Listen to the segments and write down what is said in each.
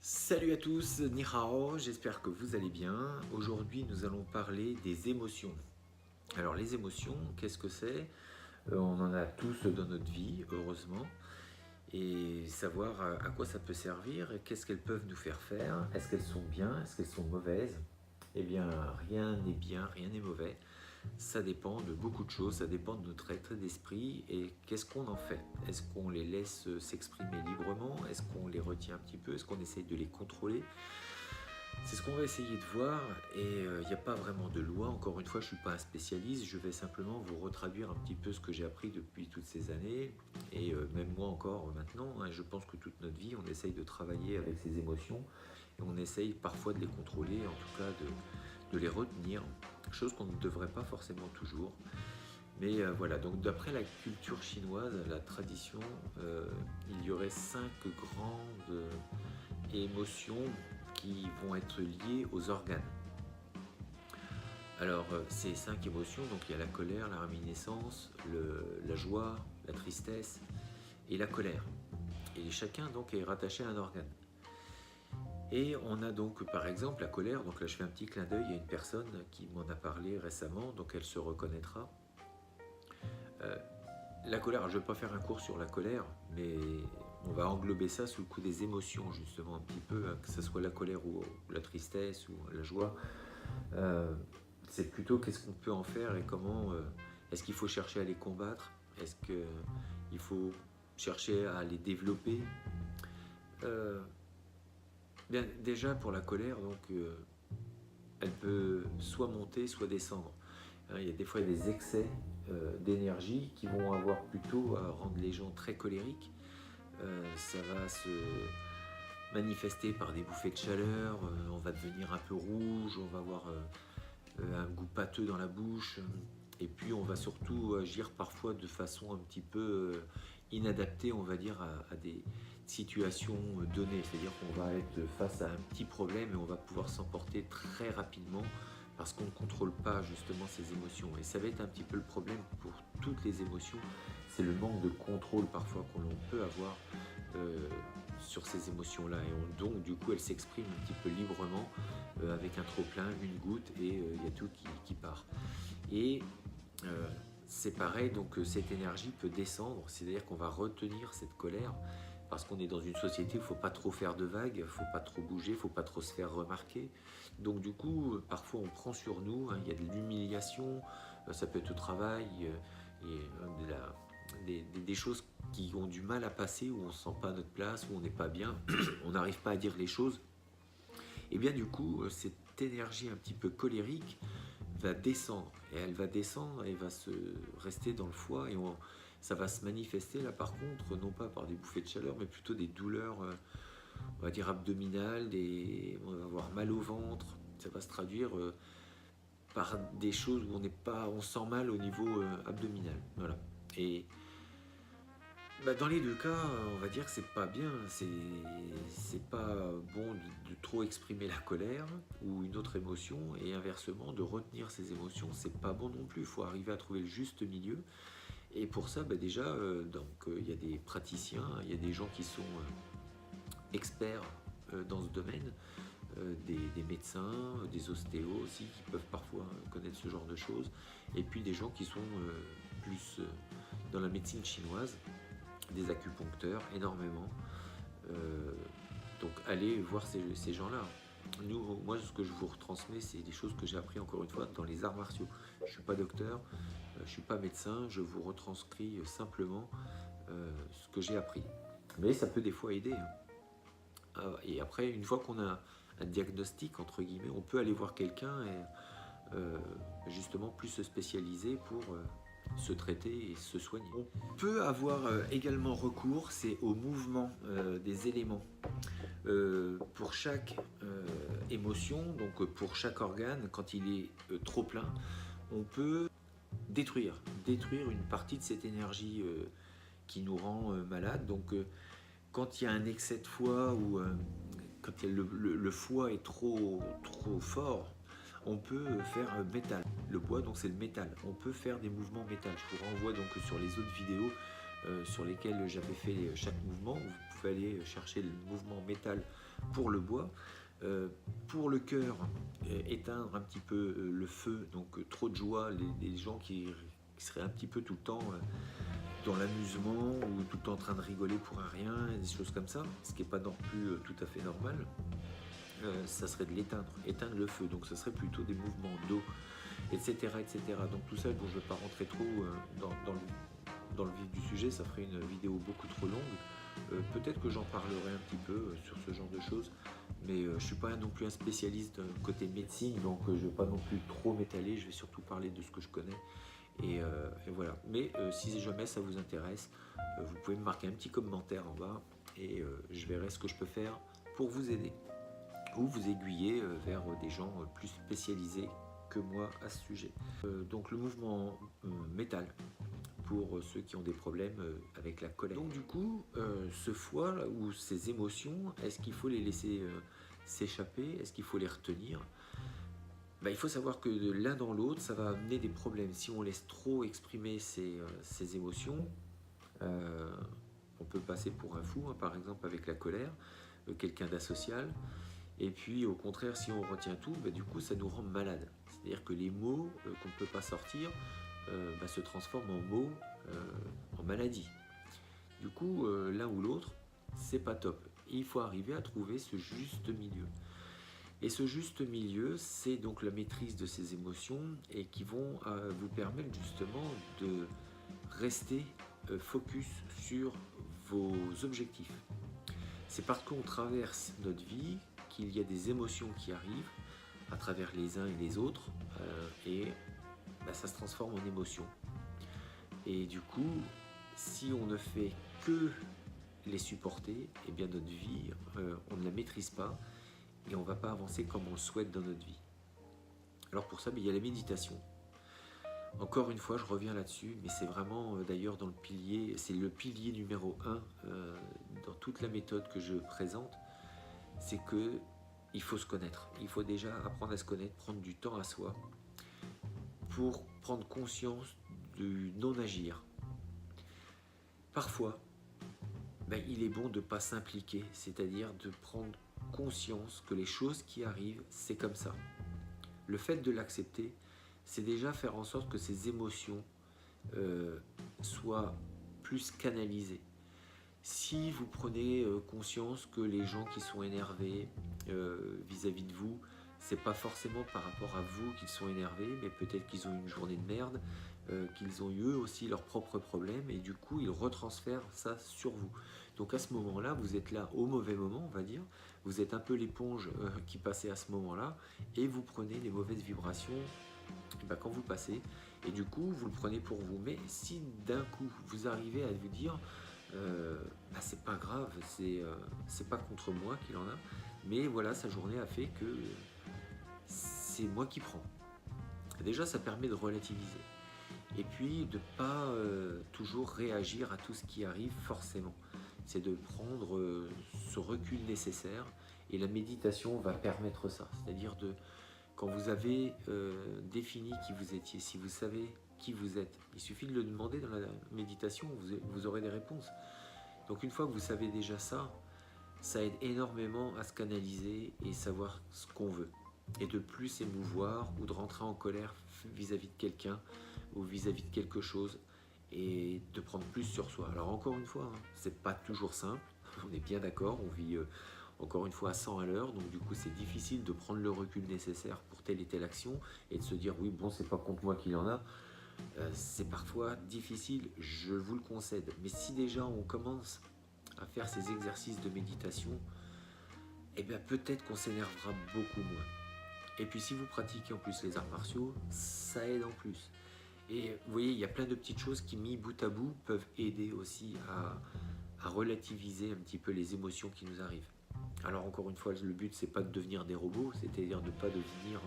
Salut à tous, ni hao, j'espère que vous allez bien. Aujourd'hui, nous allons parler des émotions. Alors, les émotions, qu'est-ce que c'est? On en a tous dans notre vie, heureusement, et savoir à quoi ça peut servir, qu'est-ce qu'elles peuvent nous faire, est-ce qu'elles sont bien, est-ce qu'elles sont mauvaises? Eh bien, rien n'est bien, rien n'est mauvais. Ça dépend de beaucoup de choses, ça dépend de notre état d'esprit et qu'est-ce qu'on en fait. Est-ce qu'on les laisse s'exprimer librement? Est-ce qu'on les retient un petit peu? Est-ce qu'on essaye de les contrôler? C'est ce qu'on va essayer de voir et il n'y a pas vraiment de loi. Encore une fois, je ne suis pas un spécialiste, je vais simplement vous retraduire un petit peu ce que j'ai appris depuis toutes ces années et même moi encore maintenant. Je pense que toute notre vie, on essaye de travailler avec ces émotions et on essaye parfois de les contrôler, en tout cas de les retenir, chose qu'on ne devrait pas forcément toujours. Mais voilà, donc d'après la culture chinoise, la tradition, il y aurait 5 grandes émotions qui vont être liées aux organes. Alors ces 5 émotions, donc il y a la colère, la réminiscence, la joie, la tristesse et la colère. Et chacun donc est rattaché à un organe. Et on a donc par exemple la colère, donc là je fais un petit clin d'œil à une personne qui m'en a parlé récemment, donc elle se reconnaîtra. Euh, la colère, je ne vais pas faire un cours sur la colère, mais on va englober ça sous le coup des émotions justement un petit peu, que ce soit la colère ou la tristesse ou la joie. C'est plutôt qu'est-ce qu'on peut en faire et comment, est-ce qu'il faut chercher à les combattre, est-ce qu'il faut chercher à les développer. Bien, déjà pour la colère, donc, elle peut soit monter, soit descendre. Il y a des fois des excès d'énergie qui vont avoir plutôt à rendre les gens très colériques. Ça va se manifester par des bouffées de chaleur, on va devenir un peu rouge, on va avoir un goût pâteux dans la bouche, et puis on va surtout agir parfois de façon un petit peu inadaptée, on va dire, à des situations données. C'est-à-dire qu'on va être face à un petit problème et on va pouvoir s'emporter très rapidement parce qu'on ne contrôle pas justement ces émotions. Et ça va être un petit peu le problème pour toutes les émotions, c'est le manque de contrôle parfois qu'on peut avoir sur ces émotions-là. Et donc du coup elles s'expriment un petit peu librement avec un trop-plein, une goutte et il y a tout qui part. Et c'est pareil, donc cette énergie peut descendre, c'est-à-dire qu'on va retenir cette colère parce qu'on est dans une société où il ne faut pas trop faire de vagues, il ne faut pas trop bouger, il ne faut pas trop se faire remarquer. Donc du coup, parfois on prend sur nous, il y a de l'humiliation, ça peut être au travail, des choses qui ont du mal à passer, où on ne se sent pas à notre place, où on n'est pas bien, on n'arrive pas à dire les choses. Et bien du coup, cette énergie un petit peu colérique va descendre, et elle va descendre et va se rester dans le foie, et ça va se manifester là par contre, non pas par des bouffées de chaleur, mais plutôt des douleurs, on va dire abdominales, on va avoir mal au ventre, ça va se traduire par des choses où on sent mal au niveau abdominal. Voilà. Et dans les deux cas, on va dire que c'est pas bien, c'est pas bon de trop exprimer la colère ou une autre émotion, et inversement de retenir ces émotions, c'est pas bon non plus. Il faut arriver à trouver le juste milieu. Et pour ça, déjà, il y a des praticiens, il y a des gens qui sont experts dans ce domaine, des médecins, des ostéos aussi qui peuvent parfois connaître ce genre de choses, et puis des gens qui sont plus dans la médecine chinoise, des acupuncteurs énormément. Donc allez voir ces gens-là. Moi, ce que je vous retransmets, c'est des choses que j'ai appris encore une fois dans les arts martiaux. Je ne suis pas docteur, je ne suis pas médecin, je vous retranscris simplement ce que j'ai appris. Mais ça peut des fois aider. Et après, une fois qu'on a un diagnostic, entre guillemets, on peut aller voir quelqu'un et justement plus se spécialiser pour se traiter et se soigner. On peut avoir également recours, c'est au mouvement des éléments. Pour chaque émotion, donc pour chaque organe, quand il est trop plein, on peut détruire une partie de cette énergie qui nous rend malade. Donc quand il y a un excès de foie ou quand le foie est trop fort, on peut faire métal. Le bois, donc c'est le métal. On peut faire des mouvements métal. Je vous renvoie donc sur les autres vidéos sur lesquelles j'avais fait chaque mouvement. Vous pouvez aller chercher le mouvement métal pour le bois. Pour le cœur, éteindre un petit peu le feu, donc trop de joie, les gens qui seraient un petit peu tout le temps dans l'amusement ou tout le temps en train de rigoler pour un rien, des choses comme ça, ce qui n'est pas non plus tout à fait normal, ça serait de éteindre le feu, donc ce serait plutôt des mouvements d'eau, etc., etc. Donc tout ça, bon, je ne vais pas rentrer trop dans le vif du sujet, ça ferait une vidéo beaucoup trop longue. Peut-être que j'en parlerai un petit peu sur ce genre de choses, mais je ne suis pas non plus un spécialiste côté médecine, donc je ne vais pas non plus trop m'étaler, je vais surtout parler de ce que je connais. Et voilà. Mais si jamais ça vous intéresse, vous pouvez me marquer un petit commentaire en bas et je verrai ce que je peux faire pour vous aider ou vous aiguiller vers des gens plus spécialisés que moi à ce sujet. Donc le mouvement métal pour ceux qui ont des problèmes avec la colère. Donc du coup, ce foie là, ou ces émotions, est-ce qu'il faut les laisser s'échapper? Est-ce qu'il faut les retenir? Il faut savoir que de l'un dans l'autre, ça va amener des problèmes. Si on laisse trop exprimer ces émotions, on peut passer pour un fou, hein, par exemple avec la colère, quelqu'un d'asocial. Et puis au contraire, si on retient tout, du coup ça nous rend malade. C'est-à-dire que les mots qu'on ne peut pas sortir se transforment en mots, en maladie. Du coup, l'un ou l'autre, c'est pas top. Et il faut arriver à trouver ce juste milieu. Et ce juste milieu, c'est donc la maîtrise de ces émotions et qui vont vous permettre justement de rester focus sur vos objectifs. C'est parce qu'on traverse notre vie qu'il y a des émotions qui arrivent à travers les uns et les autres et ça se transforme en émotion. Et du coup, si on ne fait que les supporter, eh bien notre vie, on ne la maîtrise pas et on ne va pas avancer comme on le souhaite dans notre vie. Alors pour ça, il y a la méditation. Encore une fois, je reviens là-dessus, mais c'est vraiment d'ailleurs dans le pilier, c'est le pilier numéro 1 dans toute la méthode que je présente, c'est que il faut se connaître. Il faut déjà apprendre à se connaître, prendre du temps à soi pour prendre conscience du non-agir. Parfois, il est bon de ne pas s'impliquer, c'est-à-dire de prendre conscience que les choses qui arrivent, c'est comme ça. Le fait de l'accepter, c'est déjà faire en sorte que ces émotions soient plus canalisées. Si vous prenez conscience que les gens qui sont énervés vis-à-vis de vous, c'est pas forcément par rapport à vous qu'ils sont énervés, mais peut-être qu'ils ont eu une journée de merde, qu'ils ont eu eux aussi leurs propres problèmes, et du coup ils retransfèrent ça sur vous. Donc à ce moment-là, vous êtes là au mauvais moment, on va dire, vous êtes un peu l'éponge qui passait à ce moment-là, et vous prenez les mauvaises vibrations quand vous passez, et du coup vous le prenez pour vous. Mais si d'un coup vous arrivez à vous dire c'est pas grave, c'est pas contre moi qu'il en a, mais voilà, sa journée a fait que c'est moi qui prends. Déjà, ça permet de relativiser. Et puis, de ne pas toujours réagir à tout ce qui arrive forcément. C'est de prendre ce recul nécessaire, et la méditation va permettre ça. C'est-à-dire quand vous avez défini qui vous étiez, si vous savez qui vous êtes, il suffit de le demander dans la méditation, vous aurez des réponses. Donc une fois que vous savez déjà ça, ça aide énormément à se canaliser et savoir ce qu'on veut. Et de plus s'émouvoir ou de rentrer en colère vis-à-vis de quelqu'un ou vis-à-vis de quelque chose, et de prendre plus sur soi. Alors encore une fois, c'est pas toujours simple, on est bien d'accord, on vit encore une fois à 100 à l'heure, donc du coup c'est difficile de prendre le recul nécessaire pour telle et telle action et de se dire oui bon c'est pas contre moi qu'il en a. C'est parfois difficile, je vous le concède, mais si déjà on commence à faire ces exercices de méditation, peut-être qu'on s'énervera beaucoup moins. Et puis si vous pratiquez en plus les arts martiaux, ça aide en plus. Et vous voyez, il y a plein de petites choses qui, mis bout à bout, peuvent aider aussi à relativiser un petit peu les émotions qui nous arrivent. Alors encore une fois, le but, c'est pas de devenir des robots, c'est-à-dire de ne pas devenir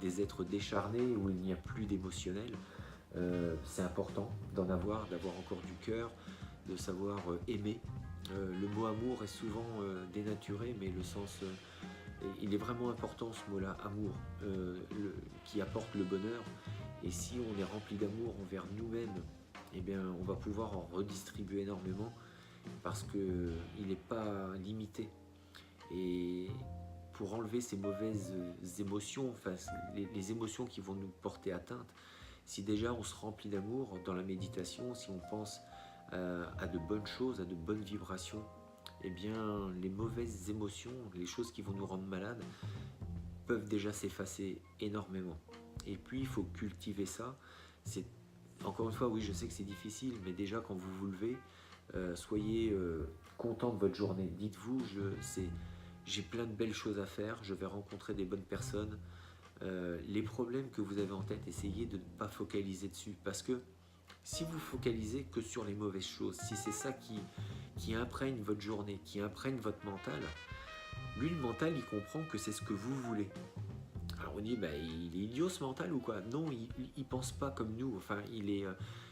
des êtres décharnés où il n'y a plus d'émotionnel. C'est important d'avoir encore du cœur, de savoir aimer. Le mot amour est souvent dénaturé, mais le sens, il est vraiment important ce mot-là, amour, qui apporte le bonheur. Et si on est rempli d'amour envers nous-mêmes, on va pouvoir en redistribuer énormément. parce qu'il n'est pas limité. Et pour enlever ces mauvaises émotions, enfin, les émotions qui vont nous porter atteinte, si déjà on se remplit d'amour dans la méditation, si on pense à de bonnes choses, à de bonnes vibrations, eh bien les mauvaises émotions, les choses qui vont nous rendre malades, peuvent déjà s'effacer énormément. Et puis il faut cultiver ça. C'est encore une fois, oui, je sais que c'est difficile, mais déjà quand vous vous levez, soyez content de votre journée. Dites-vous, j'ai plein de belles choses à faire, je vais rencontrer des bonnes personnes. Les problèmes que vous avez en tête, essayez de ne pas focaliser dessus, parce que si vous focalisez que sur les mauvaises choses, si c'est ça qui imprègne votre journée, qui imprègne votre mental, lui, le mental, il comprend que c'est ce que vous voulez. Alors on dit, bah, il est idiot ce mental ou quoi? Non, il pense pas comme nous. Enfin,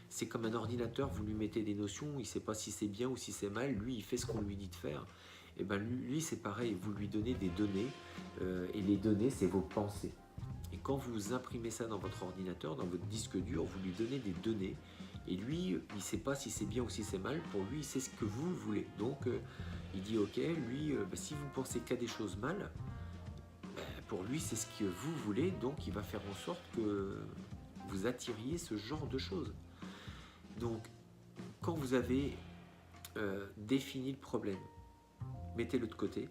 c'est comme un ordinateur, vous lui mettez des notions, il sait pas si c'est bien ou si c'est mal. Lui, il fait ce qu'on lui dit de faire. Et ben lui, c'est pareil. Vous lui donnez des données, et les données, c'est vos pensées. Et quand vous imprimez ça dans votre ordinateur, dans votre disque dur, vous lui donnez des données. Et lui, il ne sait pas si c'est bien ou si c'est mal. Pour lui, il sait ce que vous voulez. Donc, il dit, ok, lui, si vous pensez qu'il y a des choses mal, pour lui, c'est ce que vous voulez. Donc, il va faire en sorte que vous attiriez ce genre de choses. Donc, quand vous avez défini le problème, mettez-le de côté.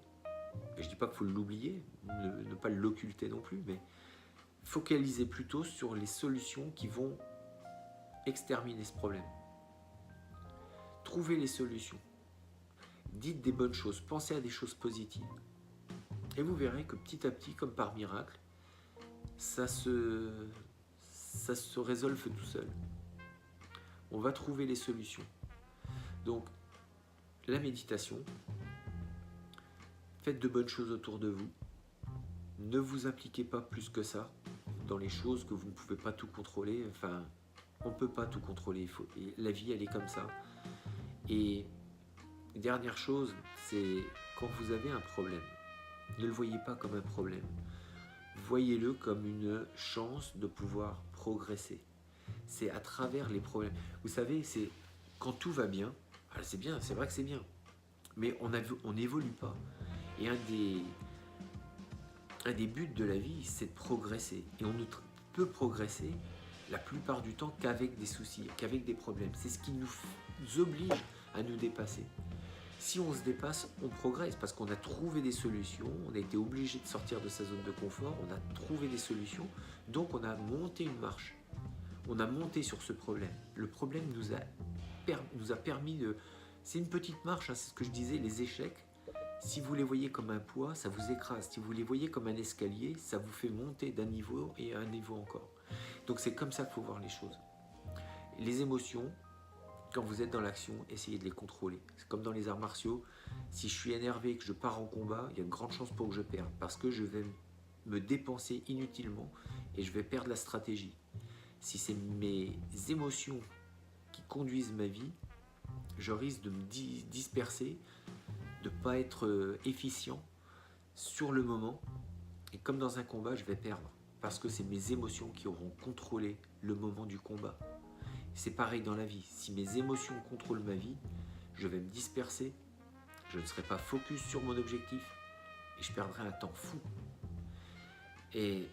Et je ne dis pas qu'il faut l'oublier, ne pas l'occulter non plus, mais focalisez plutôt sur les solutions qui vont exterminer ce problème. Trouvez les solutions. Dites des bonnes choses, pensez à des choses positives. Et vous verrez que petit à petit, comme par miracle, ça se résolve tout seul. On va trouver les solutions. Donc, la méditation, faites de bonnes choses autour de vous. Ne vous impliquez pas plus que ça dans les choses que vous ne pouvez pas tout contrôler. Enfin, on ne peut pas tout contrôler. La vie, elle est comme ça. Et dernière chose, c'est quand vous avez un problème, ne le voyez pas comme un problème. Voyez-le comme une chance de pouvoir progresser. C'est à travers les problèmes. Vous savez, c'est quand tout va bien, c'est bien, c'est vrai que c'est bien, mais on n'évolue pas. Et un des buts de la vie, c'est de progresser. Et on ne peut progresser la plupart du temps qu'avec des soucis, qu'avec des problèmes. C'est ce qui nous oblige à nous dépasser. Si on se dépasse, on progresse parce qu'on a trouvé des solutions, on a été obligé de sortir de sa zone de confort, on a trouvé des solutions, donc on a monté une marche. On a monté sur ce problème. Le problème nous a permis de... C'est une petite marche, hein, c'est ce que je disais, les échecs. Si vous les voyez comme un poids, ça vous écrase. Si vous les voyez comme un escalier, ça vous fait monter d'un niveau et à un niveau encore. Donc c'est comme ça qu'il faut voir les choses. Les émotions, quand vous êtes dans l'action, essayez de les contrôler. C'est comme dans les arts martiaux. Si je suis énervé et que je pars en combat, il y a de grandes chances pour que je perde. Parce que je vais me dépenser inutilement et je vais perdre la stratégie. Si c'est mes émotions qui conduisent ma vie, je risque de me disperser, de ne pas être efficient sur le moment. Et comme dans un combat, je vais perdre. Parce que c'est mes émotions qui auront contrôlé le moment du combat. C'est pareil dans la vie. Si mes émotions contrôlent ma vie, je vais me disperser, je ne serai pas focus sur mon objectif et je perdrai un temps fou. Et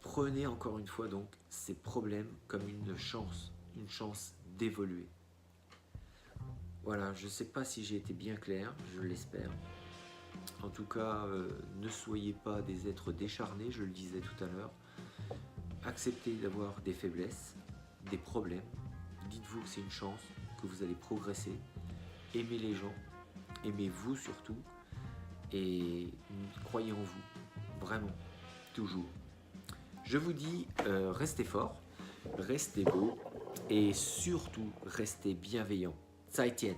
prenez encore une fois donc ces problèmes comme une chance d'évoluer. Voilà, je ne sais pas si j'ai été bien clair, je l'espère. En tout cas, ne soyez pas des êtres décharnés, je le disais tout à l'heure. Acceptez d'avoir des faiblesses, des problèmes. Dites-vous que c'est une chance, que vous allez progresser. Aimez les gens, aimez-vous surtout. Et croyez en vous, vraiment, toujours. Je vous dis, restez forts, restez beaux et surtout, restez bienveillants. 再见。